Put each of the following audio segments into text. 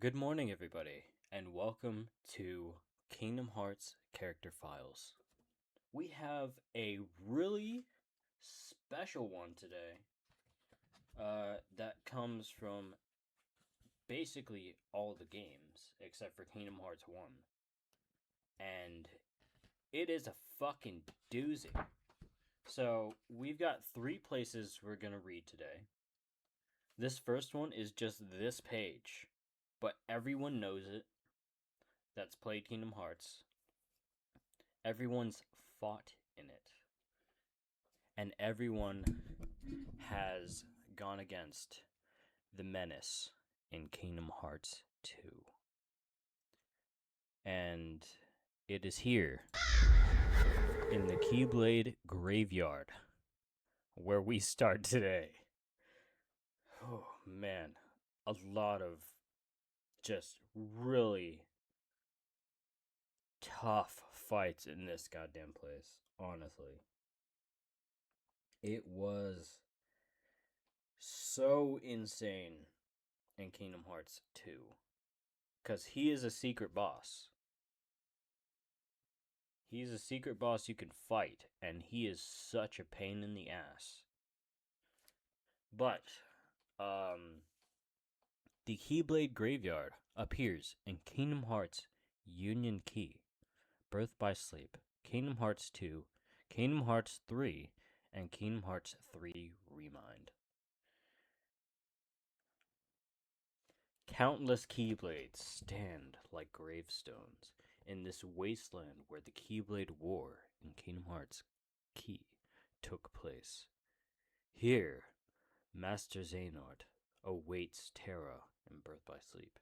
Good morning, everybody, and welcome to Kingdom Hearts Character Files. We have a really special one today that comes from basically all the games except for Kingdom Hearts 1. And it is a fucking doozy. So, we've got 3 places we're going to read today. This first one is just this page, but everyone knows it that's played Kingdom Hearts. Everyone's fought in it. And everyone has gone against the menace in Kingdom Hearts 2. And it is here in the Keyblade Graveyard where we start today. Oh man, a lot of just really tough fights in this goddamn place, honestly. It was so insane in Kingdom Hearts 2. Because he is a secret boss. He's a secret boss you can fight, and he is such a pain in the ass. But, the Keyblade Graveyard appears in Kingdom Hearts Union Key, Birth by Sleep, Kingdom Hearts 2, Kingdom Hearts 3, and Kingdom Hearts 3 Remind. Countless Keyblades stand like gravestones in this wasteland where the Keyblade War in Kingdom Hearts Key took place. Here, Master Xehanort awaits Terra in Birth by Sleep,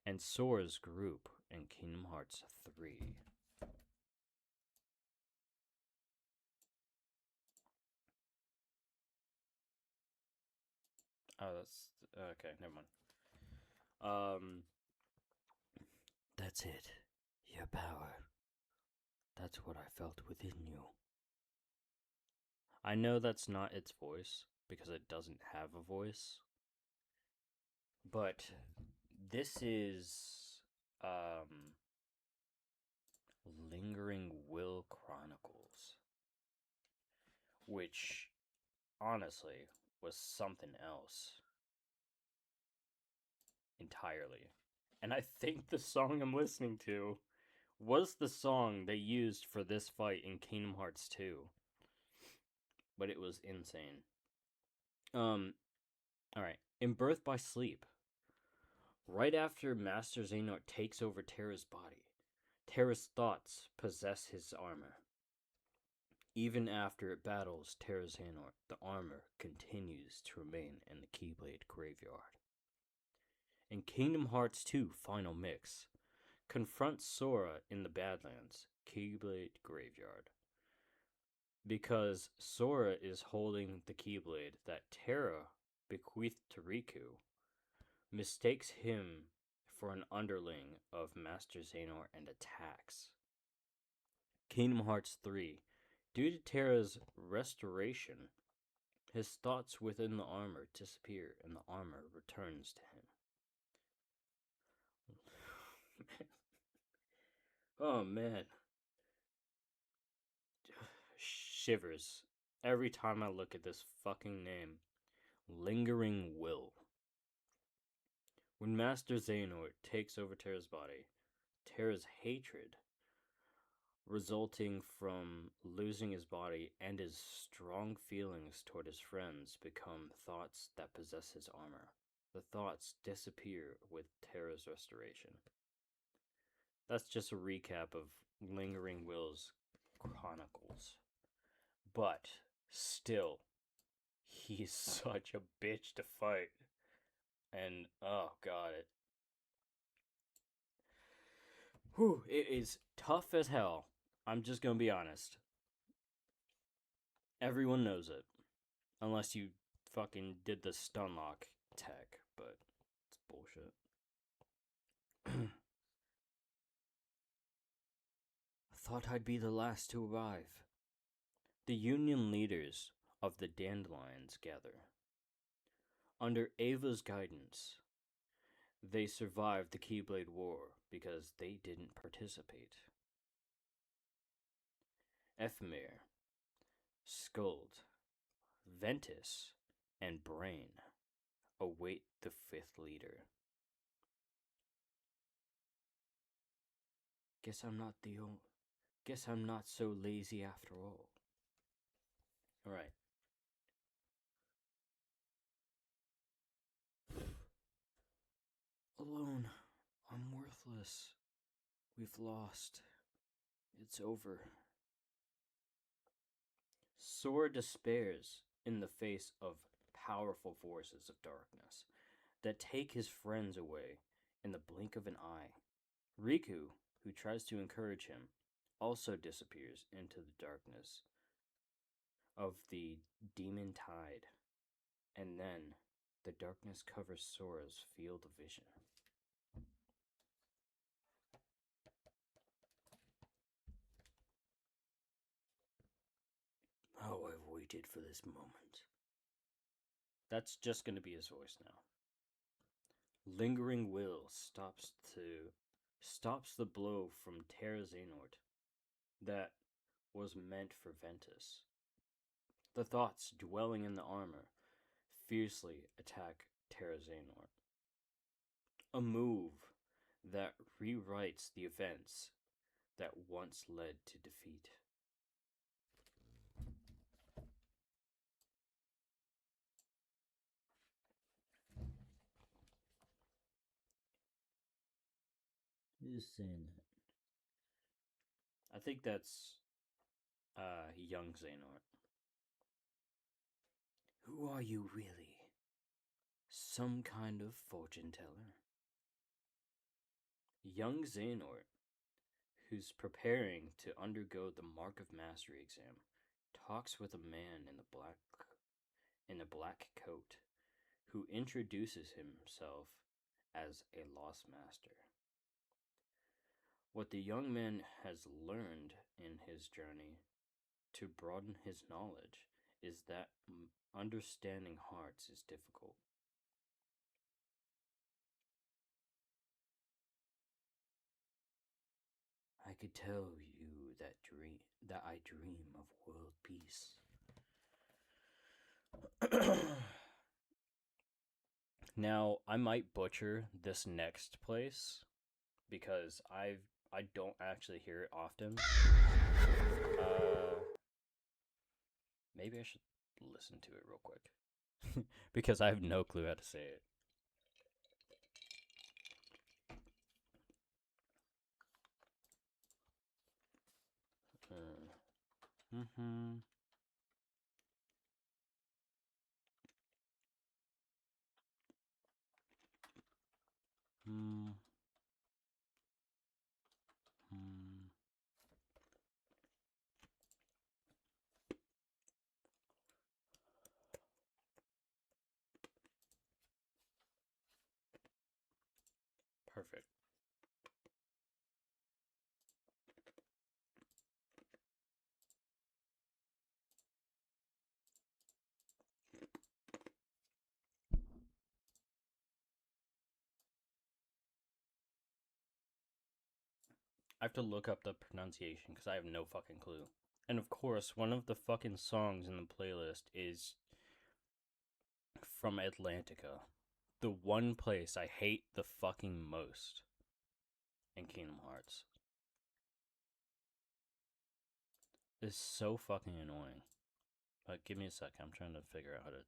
and Sora's group in Kingdom Hearts 3. Oh, that's... okay, never mind. That's it. Your power. That's what I felt within you. I know that's not its voice, because it doesn't have a voice. But this is, Lingering Will Chronicles. Which, honestly, was something else. Entirely. And I think the song I'm listening to was the song they used for this fight in Kingdom Hearts 2. But it was insane. Alright. In Birth by Sleep, right after Master Xehanort takes over Terra's body, Terra's thoughts possess his armor. Even after it battles Terra's Xehanort, the armor continues to remain in the Keyblade Graveyard. In Kingdom Hearts 2 Final Mix, confront Sora in the Badlands, Keyblade Graveyard. Because Sora is holding the Keyblade that Terra bequeathed to Riku, mistakes him for an underling of Master Xehanort and attacks. Kingdom Hearts 3. Due to Terra's restoration, his thoughts within the armor disappear and the armor returns to him. Oh man. Shivers every time I look at this fucking name. Lingering Will. When Master Xehanort takes over Terra's body, Terra's hatred, resulting from losing his body and his strong feelings toward his friends, become thoughts that possess his armor. The thoughts disappear with Terra's restoration. That's just a recap of Lingering Will's Chronicles. But, still, he's such a bitch to fight. And, oh god, it is tough as hell. I'm just gonna be honest. Everyone knows it. Unless you fucking did the stun lock tech, but it's bullshit. Thought I'd be the last to arrive. The Union leaders of the Dandelions gather. Under Ava's guidance, They survived the Keyblade War because they didn't participate. Ephemer, Skuld, Ventus, and Brain await the fifth leader. Guess I'm not so lazy after all. Alright. Alone. I'm worthless. We've lost. It's over. Sora despairs in the face of powerful forces of darkness that take his friends away in the blink of an eye. Riku, who tries to encourage him, also disappears into the darkness of the demon tide, and then the darkness covers Sora's field of vision. Oh, I've waited for this moment. That's just going to be his voice now. Lingering will stops the blow from Terra Xehanort that was meant for Ventus. The thoughts dwelling in the armor fiercely attack Terra Xehanort. A move that rewrites the events that once led to defeat. Who's saying that? I think that's young Xehanort. Who are you really? Some kind of fortune teller? Young Xehanort, who's preparing to undergo the Mark of Mastery exam, talks with a man in a black coat, who introduces himself as a lost master. What the young man has learned in his journey to broaden his knowledge is that understanding hearts is difficult. I could tell you that I dream of world peace. Now, I might butcher this next place because I don't actually hear it often. Maybe I should listen to it real quick because I have no clue how to say it. Mm-hmm. Hmm. Hmm. Perfect. I have to look up the pronunciation because I have no fucking clue. And of course, one of the fucking songs in the playlist is from Atlantica. The one place I hate the fucking most in Kingdom Hearts. It's so fucking annoying. But give me a sec, I'm trying to figure out how to...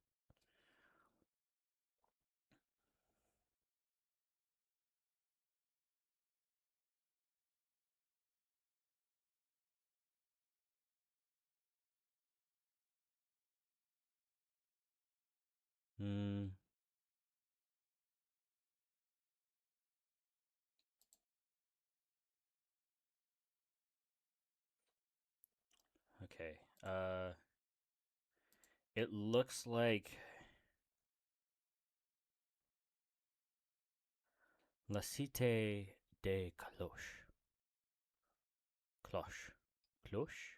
Okay. It looks like La Cité des Cloches. Cloche. Cloche?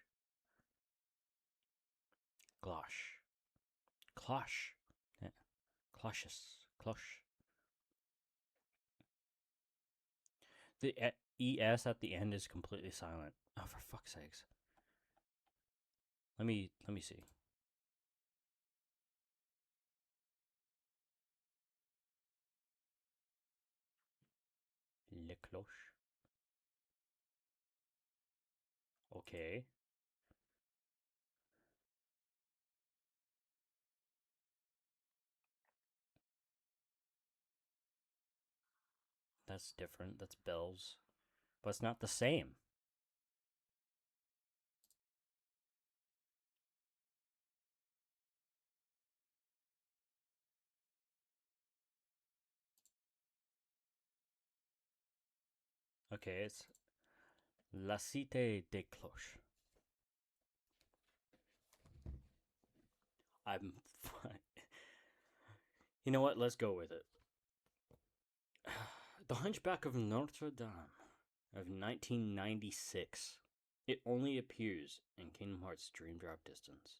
Cloche. Cloche. Yeah. Cloches. Cloche. The ES at the end is completely silent. Oh, for fuck's sakes. Let me see. Le Cloche. Okay. That's different. That's bells. But it's not the same. Okay, it's La Cité des Cloches. I'm fine. You know what? Let's go with it. The Hunchback of Notre Dame of 1996. It only appears in Kingdom Hearts Dream Drop Distance.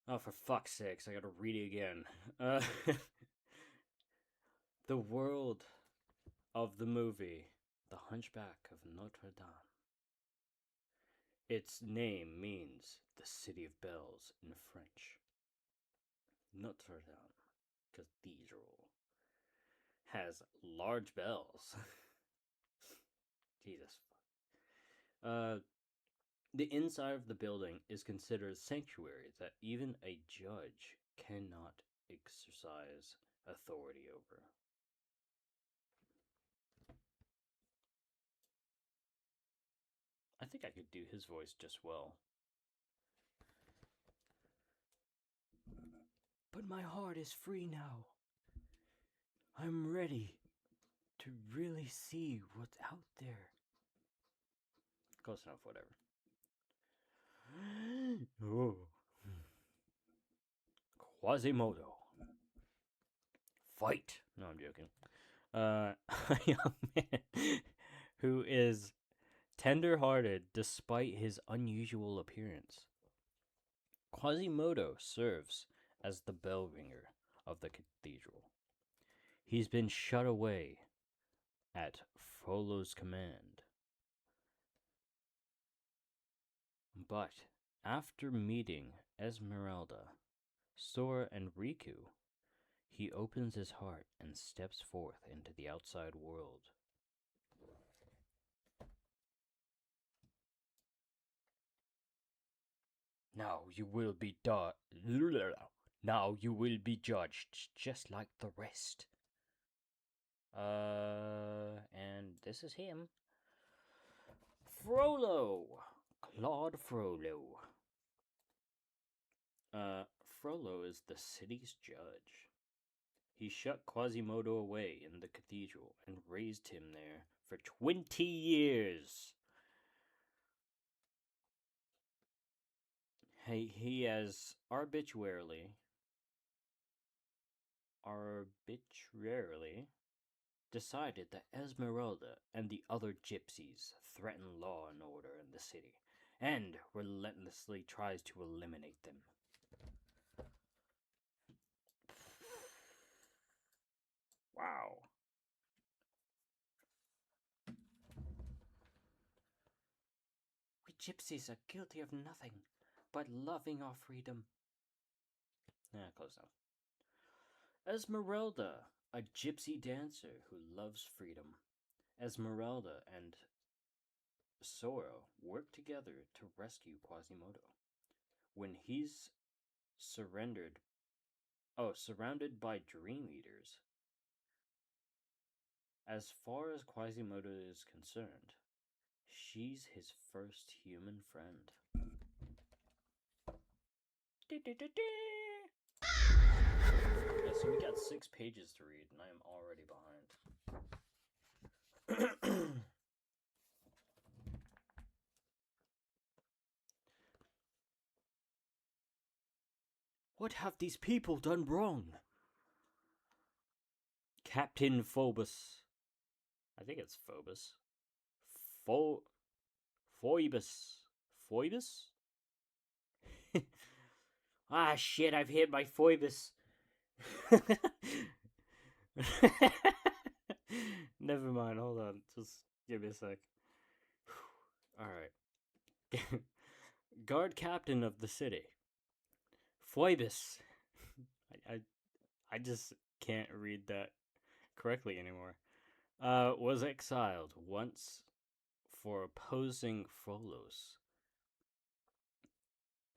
Oh, for fuck's sakes, I gotta read it again. The world of the movie, The Hunchback of Notre Dame. Its name means the City of Bells in French. Notre Dame Cathedral has large bells. Jesus. The inside of the building is considered a sanctuary that even a judge cannot exercise authority over. I think I could do his voice just well. But my heart is free now. I'm ready to really see what's out there. Close enough, whatever. Oh. Quasimodo. Fight! No, I'm joking. A young man who is tender-hearted despite his unusual appearance. Quasimodo serves as the bell ringer of the cathedral. He's been shut away at Frollo's command. But after meeting Esmeralda, Sora, and Riku, he opens his heart and steps forth into the outside world. Now you will be judged just like the rest. And this is him. Frollo. Claude Frollo. Frollo is the city's judge. He shut Quasimodo away in the cathedral and raised him there for 20 years. He has arbitrarily decided that Esmeralda and the other gypsies threaten law and order in the city, and relentlessly tries to eliminate them. Wow. We gypsies are guilty of nothing but loving our freedom. Close enough. Esmeralda, a gypsy dancer who loves freedom. Esmeralda and Sora work together to rescue Quasimodo. When he's surrounded by Dream Eaters. As far as Quasimodo is concerned, she's his first human friend. Yeah, so we got 6 pages to read, and I am already behind. What have these people done wrong? Captain Phoebus. I think it's Phoebus. Phoebus. Phoebus? Ah, shit, I've hit my Phoebus. Never mind, hold on. Just give me a sec. Alright. Guard captain of the city. Phoebus. I, I, I just can't read that correctly anymore. Was exiled once for opposing Frollo's.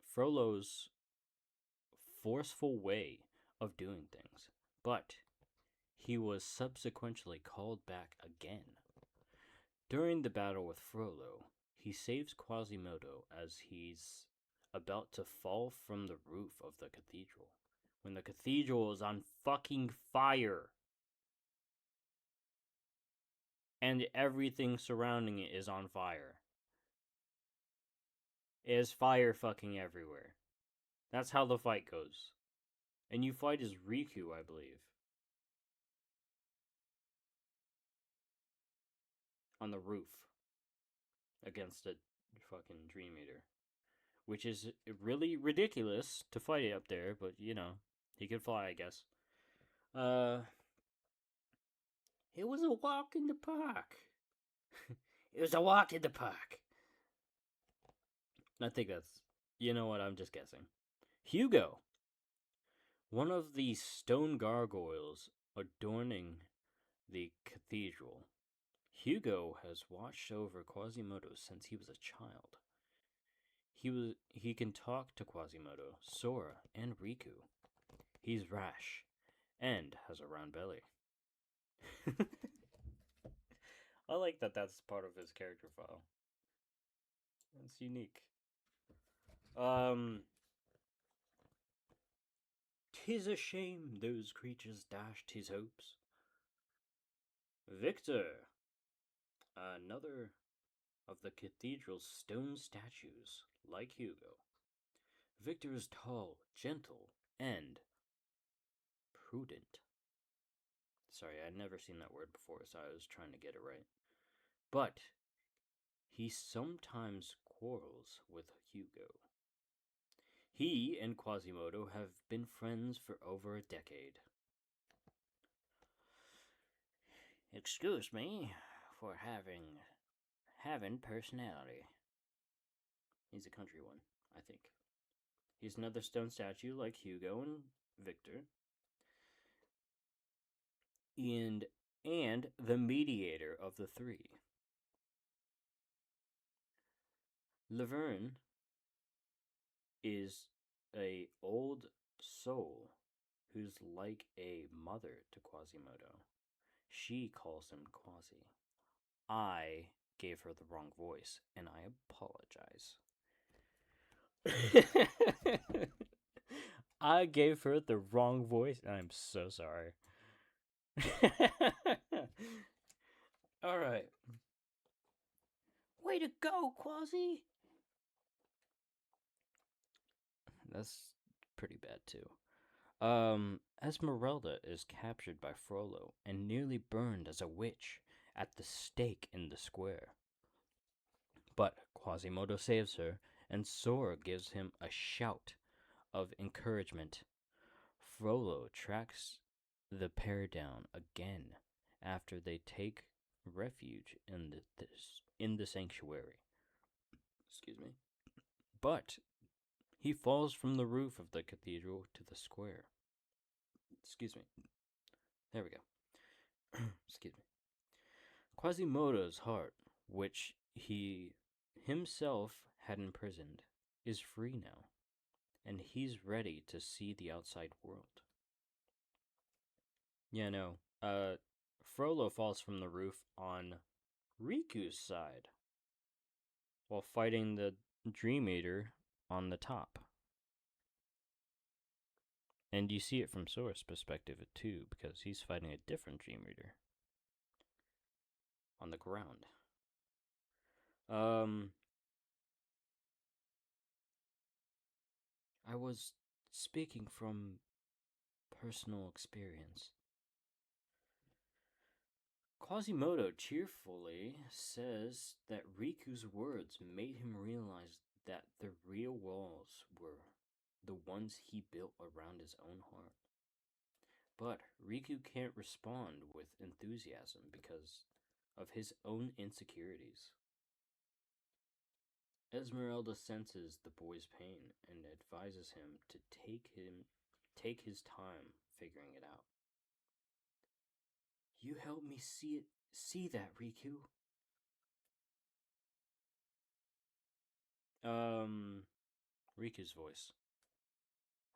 Frollo's forceful way of doing things, but he was subsequently called back again. During the battle with Frollo, he saves Quasimodo as he's about to fall from the roof of the cathedral, when the cathedral is on fucking fire. And everything surrounding it is on fire. It is fire fucking everywhere. That's how the fight goes. And you fight as Riku, I believe. On the roof. Against a fucking Dream Eater. Which is really ridiculous to fight it up there, but you know, he could fly, I guess. It was a walk in the park. It was a walk in the park. I think that's, you know what, I'm just guessing. Hugo. One of the stone gargoyles adorning the cathedral. Hugo has watched over Quasimodo since he was a child. He can talk to Quasimodo, Sora, and Riku. He's rash and has a round belly. I like that that's part of his character file. It's unique. 'Tis a shame those creatures dashed his hopes. Victor, another of the cathedral's stone statues, like Hugo. Victor is tall, gentle, and prudent. Sorry, I'd never seen that word before, so I was trying to get it right. But he sometimes quarrels with Hugo. He and Quasimodo have been friends for over a decade. Excuse me for having personality. He's a country one, I think. He's another stone statue like Hugo and Victor. And the mediator of the three. Laverne is a old soul who's like a mother to Quasimodo. She calls him Quasi. I gave her the wrong voice, and I apologize. I gave her the wrong voice, and I'm so sorry. Alright. Way to go, Quasi! That's pretty bad, too. Esmeralda is captured by Frollo and nearly burned as a witch at the stake in the square. But Quasimodo saves her, and Sora gives him a shout of encouragement. Frollo tracks the pair down again after they take refuge in the sanctuary. Excuse me. But he falls from the roof of the cathedral to the square. Excuse me. There we go. Excuse me. Quasimodo's heart, which he himself had imprisoned, is free now, and he's ready to see the outside world. Yeah, no. Frollo falls from the roof on Riku's side, while fighting the Dream Eater on the top. And you see it from Sora's perspective too, because he's fighting a different Dream Eater on the ground. I was speaking from personal experience. Quasimodo cheerfully says that Riku's words made him realize that the real walls were the ones he built around his own heart. But Riku can't respond with enthusiasm because of his own insecurities. Esmeralda senses the boy's pain and advises him to take his time figuring it out. You help me see that, Riku. Riku's voice.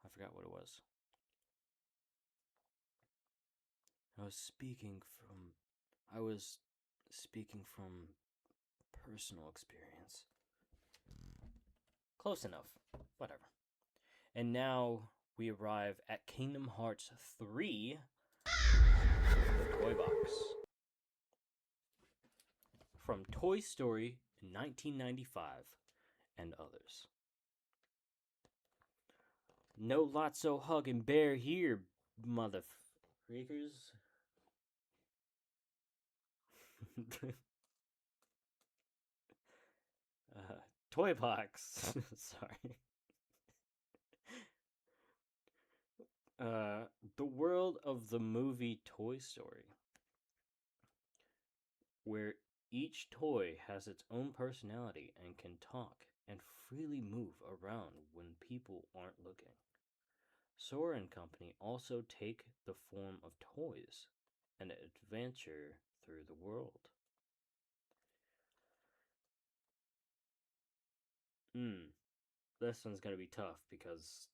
I forgot what it was. I was speaking from personal experience. Close enough. Whatever. And now we arrive at Kingdom Hearts 3, the Toy Box. From Toy Story 1995 and others. No Lotso hug and bear here, motherfreakers. Toy Box. Sorry. The world of the movie Toy Story, where each toy has its own personality and can talk and freely move around when people aren't looking. Sora and company also take the form of toys and adventure through the world. This one's gonna be tough because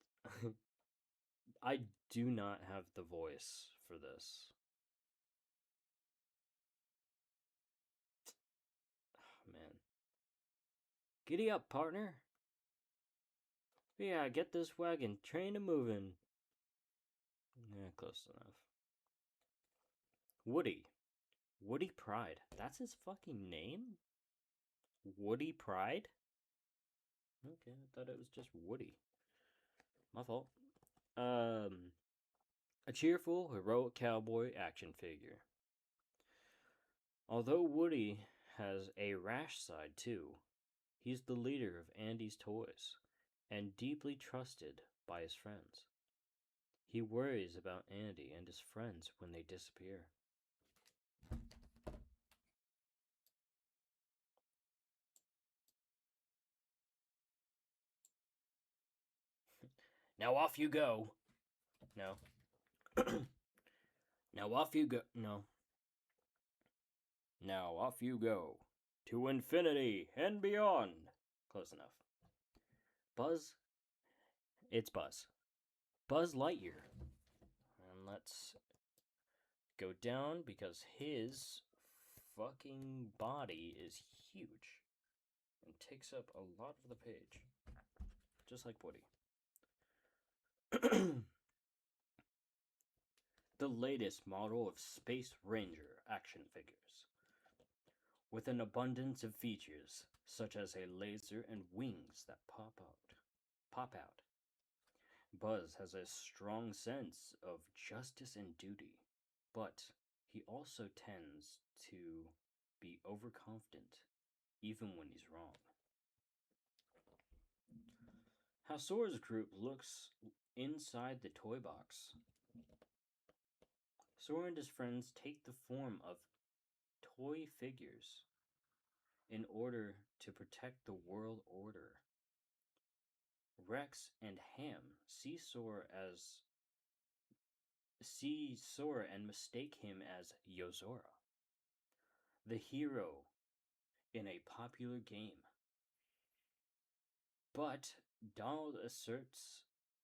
I do not have the voice for this. Oh, man. Giddy up, partner. Yeah, get this wagon trained and moving. Yeah, close enough. Woody. Woody Pride. That's his fucking name? Woody Pride? Okay, I thought it was just Woody. My fault. A cheerful, heroic cowboy action figure. Although Woody has a rash side too, he's the leader of Andy's Toys and deeply trusted by his friends. He worries about Andy and his friends when they disappear. Now off you go. No. Now off you go. No. Now off you go. To infinity and beyond. Close enough. Buzz. It's Buzz. Buzz Lightyear. And let's go down because his fucking body is huge and takes up a lot of the page. Just like Woody. The latest model of Space Ranger action figures. With an abundance of features, such as a laser and wings that pop out. Buzz has a strong sense of justice and duty, but he also tends to be overconfident, even when he's wrong. How Sora's group looks inside the toy box. Sora and his friends take the form of toy figures in order to protect the world order. Rex and Ham see Sora and mistake him as Yozora, the hero in a popular game. But Donald asserts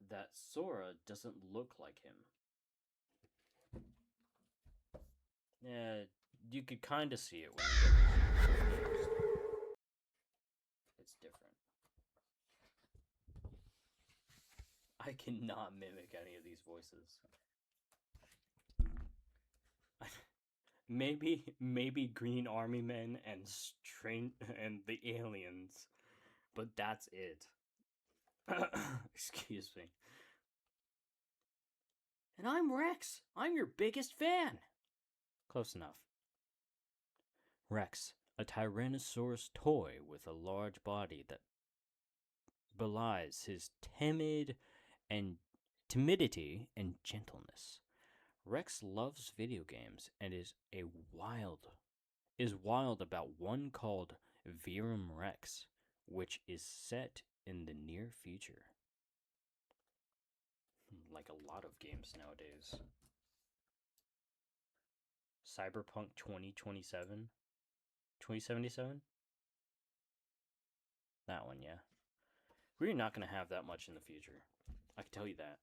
that Sora doesn't look like him. Yeah, you could kind of see it when you get this. It's different. I cannot mimic any of these voices. maybe Green Army Men and the aliens, but that's it. Excuse me. And I'm Rex. I'm your biggest fan. Close enough. Rex, a Tyrannosaurus toy with a large body that belies his timidity and gentleness. Rex loves video games and is wild about one called Virum Rex, which is set in the near future. Like a lot of games nowadays. Cyberpunk 2027? 2077? That one, yeah. We're not going to have that much in the future. I can tell you that.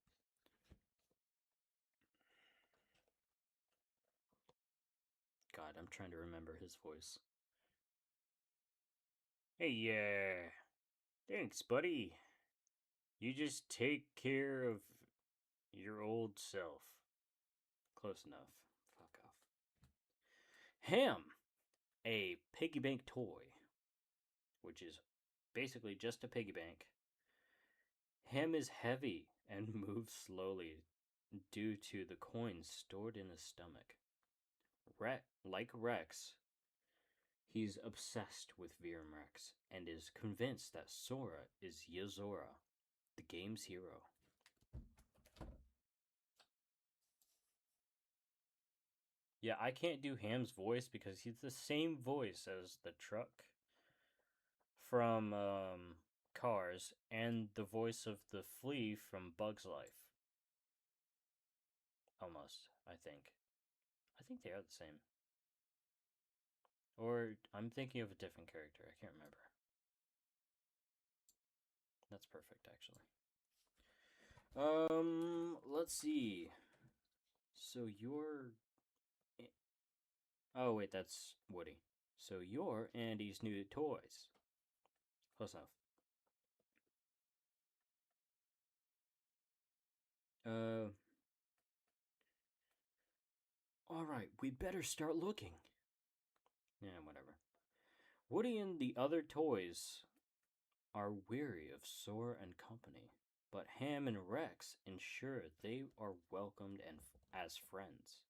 God, I'm trying to remember his voice. Hey, thanks, buddy. You just take care of your old self. Close enough. Fuck off. Ham, a piggy bank toy, which is basically just a piggy bank. Ham is heavy and moves slowly due to the coins stored in his stomach. Like Rex, he's obsessed with Virum Rex and is convinced that Sora is Yozora, the game's hero. Yeah, I can't do Ham's voice because he's the same voice as the truck from Cars and the voice of the flea from Bug's Life. Almost, I think. I think they are the same. Or I'm thinking of a different character. I can't remember. That's perfect, actually. Let's see. So you're... Oh, wait, that's Woody. So you're Andy's new toys. Close enough. Alright, we better start looking. Yeah, whatever. Woody and the other toys are weary of Sora and company, but Ham and Rex ensure they are welcomed and as friends.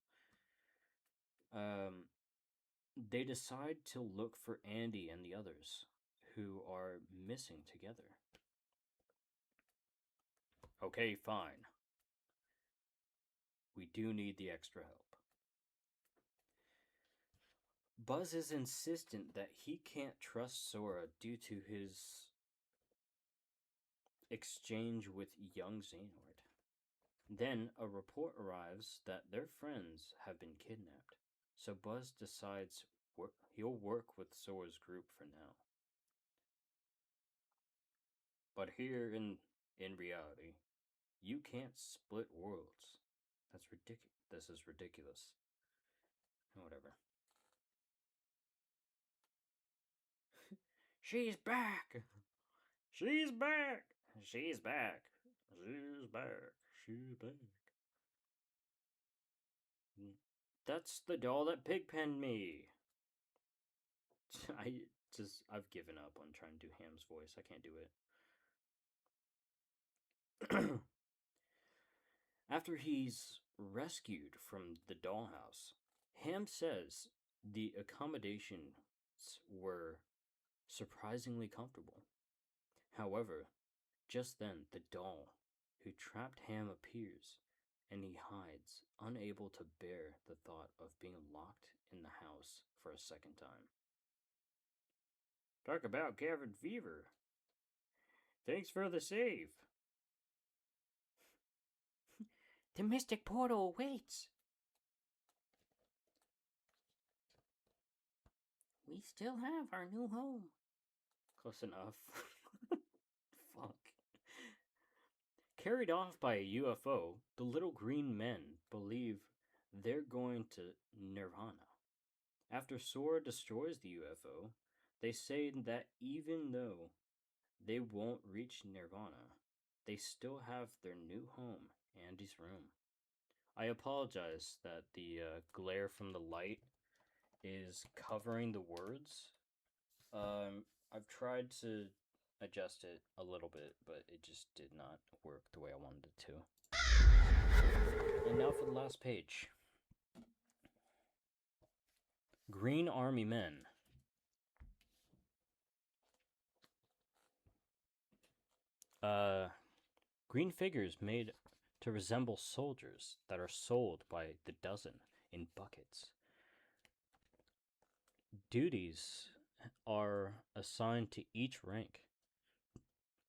They decide to look for Andy and the others, who are missing together. Okay, fine. We do need the extra help. Buzz is insistent that he can't trust Sora due to his exchange with young Xehanort. Then a report arrives that their friends have been kidnapped, so Buzz decides he'll work with Sora's group for now. But here in reality, you can't split worlds. That's ridiculous. This is ridiculous. Whatever. She's back! She's back! She's back! She's back! She's back! That's the doll that Pigpen me! I've given up on trying to do Ham's voice. I can't do it. After he's rescued from the dollhouse, Ham says the accommodations were surprisingly comfortable. However, just then the doll who trapped Ham appears, and he hides, unable to bear the thought of being locked in the house for a second time. Talk about cabin fever. Thanks for the save. The mystic portal awaits. We still have our new home. Close enough. Fuck. Carried off by a UFO, the little green men believe they're going to Nirvana. After Sora destroys the UFO, they say that even though they won't reach Nirvana, they still have their new home, Andy's room. I apologize that the glare from the light is covering the words. I've tried to adjust it a little bit, but it just did not work the way I wanted it to. And now for the last page. Green Army Men. Green figures made to resemble soldiers that are sold by the dozen in buckets. Duties are assigned to each rank,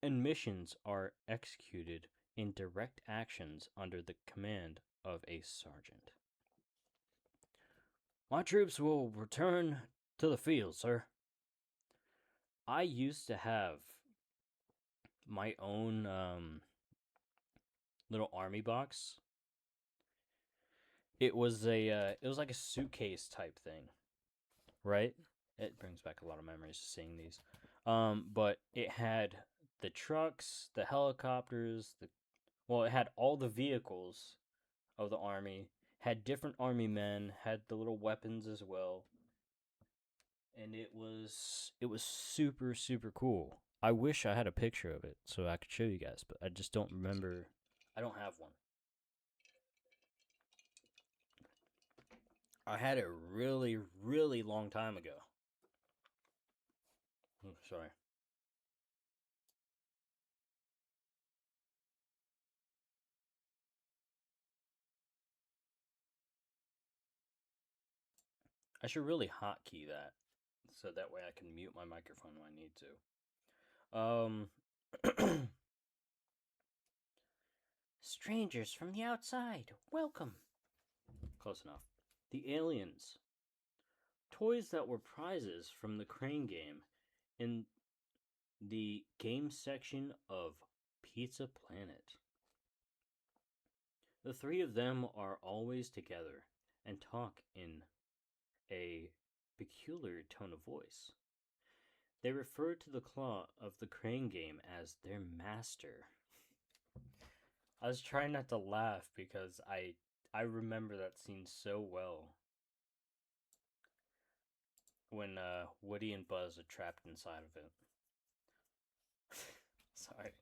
and missions are executed in direct actions under the command of a sergeant. My troops will return to the field, sir. I used to have my own little army box. It was like a suitcase type thing, right? It brings back a lot of memories seeing these. But it had the trucks, the helicopters, it had all the vehicles of the army, had different army men, had the little weapons as well. And it was super super cool. I wish I had a picture of it so I could show you guys, but I just don't remember. I don't have one. I had it really, really long time ago. Oh, sorry. I should really hotkey that so that way I can mute my microphone when I need to. Strangers from the outside, welcome. Close enough. The aliens. Toys that were prizes from the crane game in the game section of Pizza Planet. The three of them are always together and talk in a peculiar tone of voice. They refer to the claw of the crane game as their master. I was trying not to laugh because I remember that scene so well. When Woody and Buzz are trapped inside of it. Sorry.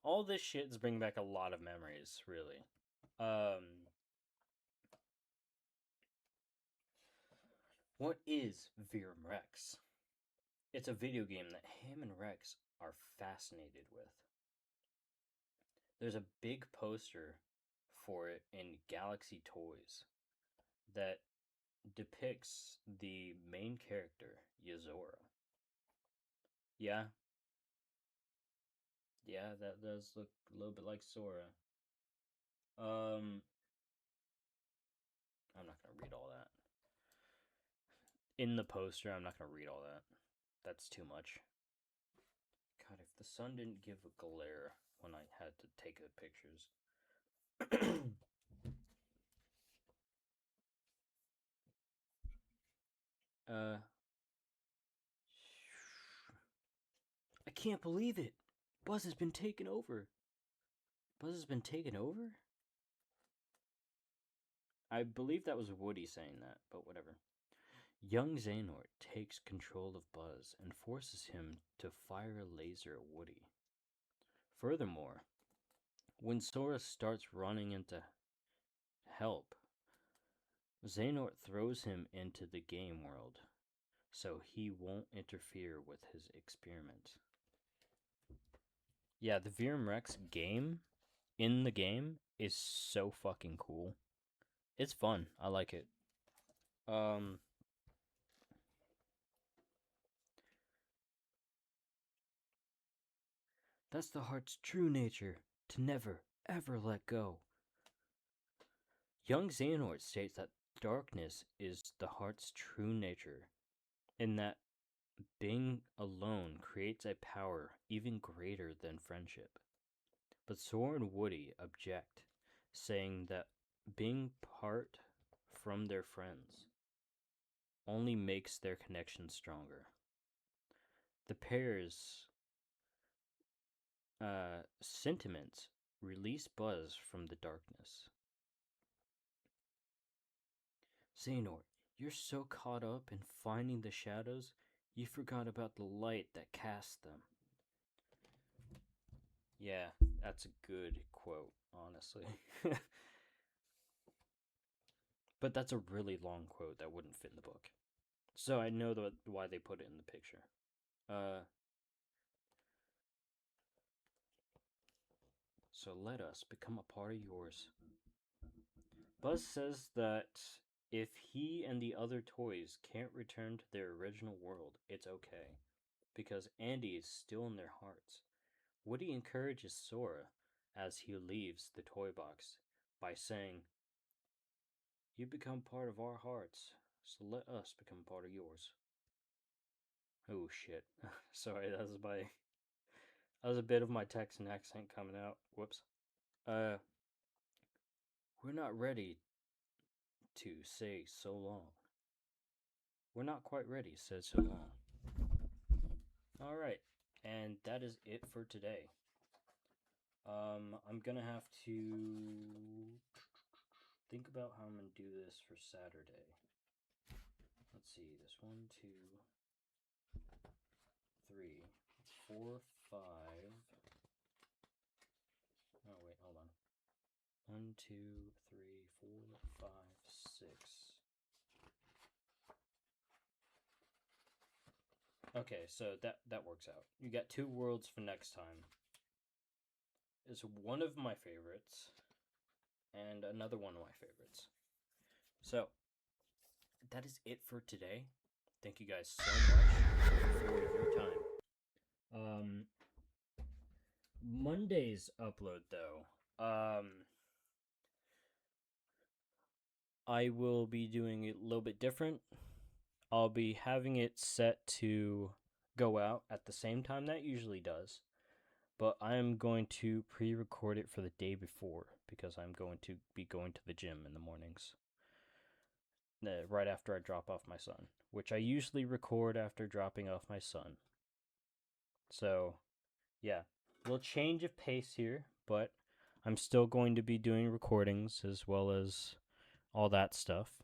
All this shit is bringing back a lot of memories, really. What is Virum Rex? It's a video game that him and Rex are fascinated with. There's a big poster for it in Galaxy Toys that depicts the main character, Yozora. Yeah. Yeah, that does look a little bit like Sora. I'm not gonna read all that. In the poster, I'm not gonna read all that. That's too much. God, if the sun didn't give a glare when I had to take the pictures. I can't believe it. Buzz has been taken over. Buzz has been taken over? I believe that was Woody saying that, but whatever. Young Xehanort takes control of Buzz and forces him to fire a laser at Woody. Furthermore, when Sora starts running into help, Xehanort throws him into the game world so he won't interfere with his experiment. Yeah, the Virum Rex game in the game is so fucking cool. It's fun. I like it. That's the heart's true nature, to never, ever let go. Young Xehanort states that darkness is the heart's true nature, and that being alone creates a power even greater than friendship. But Sora and Woody object, saying that being apart from their friends only makes their connection stronger. The pair's sentiments release Buzz from the darkness. Xehanort, you're so caught up in finding the shadows, you forgot about the light that casts them. Yeah, that's a good quote, honestly. But that's a really long quote that wouldn't fit in the book. So I know why they put it in the picture. so let us become a part of yours. Buzz says that if he and the other toys can't return to their original world, it's okay, because Andy is still in their hearts. Woody encourages Sora as he leaves the toy box by saying, "You become part of our hearts, so let us become part of yours." Oh shit. Sorry, that was a bit of my Texan accent coming out. Whoops. We're not ready to say so long. We're not quite ready, said so long. Alright, and that is it for today. I'm gonna have to think about how I'm gonna do this for Saturday. Let's see, this 1, 2, 3, 4, 5. Oh, wait, hold on. 1, 2, 3, 4, 5, 6. Okay, so that works out. You got 2 worlds for next time. It's one of my favorites, and another one of my favorites. So, that is it for today. Thank you guys so much for your time. Monday's upload, though, I will be doing it a little bit different. I'll be having it set to go out at the same time that usually does, but I'm going to pre-record it for the day before because I'm going to be going to the gym in the mornings, right after I drop off my son, which I usually record after dropping off my son. So, yeah, we'll change of pace here, but I'm still going to be doing recordings as well as all that stuff.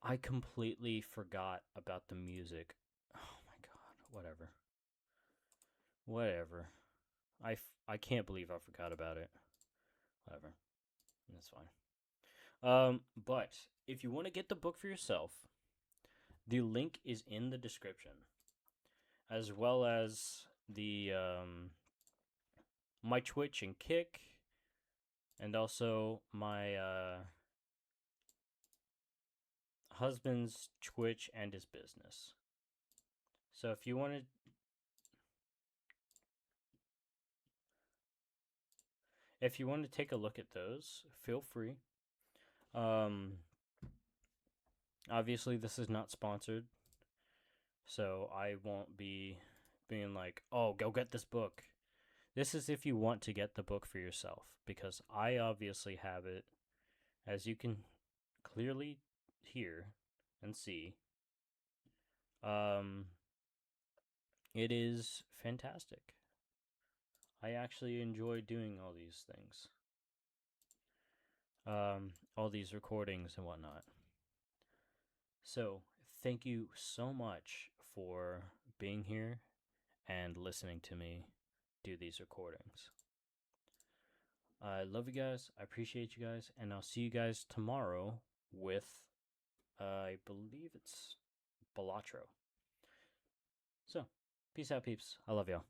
I completely forgot about the music. Oh my god, whatever. I can't believe I forgot about it. Whatever, that's fine. But if you want to get the book for yourself, the link is in the description, as well as the my Twitch and Kick, and also my husband's Twitch and his business. So if you want to take a look at those, feel free. Obviously this is not sponsored, so I won't be being like, "Oh, go get this book." This is if you want to get the book for yourself, because I obviously have it, as you can clearly hear and see. It is fantastic. I actually enjoy doing all these things. All these recordings and whatnot. So, thank you so much for being here and listening to me do these recordings. I love you guys. I appreciate you guys. And I'll see you guys tomorrow with, I believe it's Balatro. So, peace out, peeps. I love y'all.